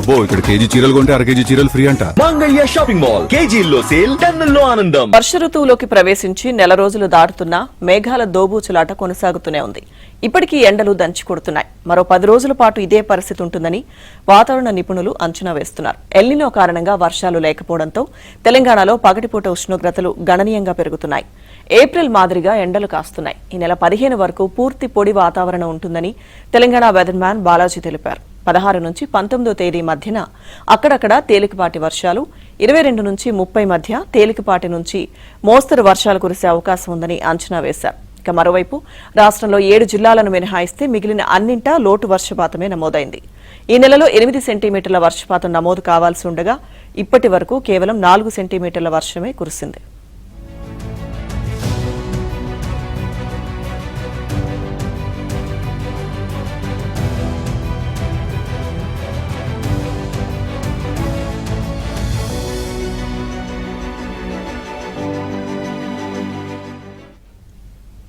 అబ్బో ఇక్కడ కేజీ చీరలు కొంటే అర కేజీ చీరలు ఫ్రీ అంట. మంగళ్య షాపింగ్ మాల్, కేజీల్లో సేల్, టన్నుల్లో ఆనందం. వర్ష ఋతువులోకి ప్రవేశించి నెల రోజులు దాటుతున్నా మేఘాల దోబూచులాట కొనసాగుతూనే ఉంది. ఇప్పటికీ ఎండలు దంచి కొడుతున్నాయి. మరో 10 రోజుల పాటు ఇదే పరిస్థితి ఉంటుందని వాతావరణ నిపుణులు అంచనా వేస్తున్నారు. ఎల్నినో కారణంగా వర్షాలు లేకపోవడంతో తెలంగాణలో పగటిపూట ఉష్ణోగ్రతలు గణనీయంగా పెరుగుతున్నాయి. ఏప్రిల్ మాదిరిగా ఎండలు కాస్తున్నాయి. ఈ నెల 15 వరకు పూర్తి పొడి వాతావరణం ఉంటుందని తెలంగాణ వెదర్ మ్యాన్ బాలాజీ తెలిపారు. 16 నుంచి 19వ తేదీ మధ్యన అక్కడక్కడ తేలికపాటి వర్షాలు, 22 నుంచి 30 మధ్య తేలికపాటి నుంచి మోస్తరు వర్షాలు కురిసే అవకాశం ఉందని అంచనా వేశారు. ఇక మరోవైపు రాష్ట్రంలో 7 జిల్లాలను మినహాయిస్తే మిగిలిన అన్నింటా లోటు వర్షపాతమే నమోదైంది. ఈ నెలలో 8 సెంటీమీటర్ల వర్షపాతం నమోదు కావాల్సి ఉండగా ఇప్పటి వరకు కేవలం 4 సెంటీమీటర్ల వర్షమే కురిసింది.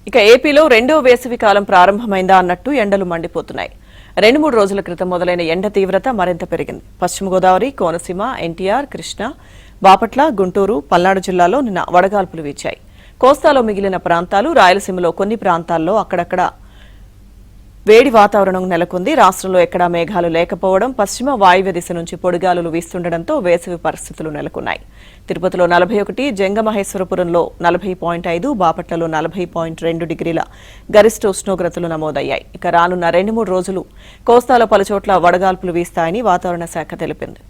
ఇక ఏపీలో రెండవ వేసవి కాలం ప్రారంభమైందా అన్నట్టు ఎండలు మండిపోతున్నాయి. 2-3 రోజుల క్రితం మొదలైన ఎండ తీవ్రత మరింత పెరిగింది. పశ్చిమ గోదావరి, కోనసీమ, ఎన్టీఆర్, కృష్ణా, బాపట్ల, గుంటూరు, పల్నాడు జిల్లాలో నిన్న వడగాల్పులు వీచాయి. కోస్తాలో మిగిలిన ప్రాంతాలు, రాయలసీమలో కొన్ని ప్రాంతాల్లో అక్కడక్కడ వేడి వాతావరణం నెలకొంది. రాష్ట్రంలో ఎక్కడా మేఘాలు లేకపోవడం, పశ్చిమ వాయువ్య దిశ నుంచి పొడిగాలులు వీస్తుండటంతో వేసవి పరిస్థితులు నెలకొన్నాయి. తిరుపతిలో 41, జంగమహేశ్వరపురంలో 40.5, బాపట్లలో 40.2 డిగ్రీల గరిష్ట ఉష్ణోగ్రతలు నమోదయ్యాయి. ఇక రానున్న 2-3 రోజులు కోస్తాలో పలుచోట్ల వడగాల్పులు వీస్తాయని వాతావరణ శాఖ తెలిపింది.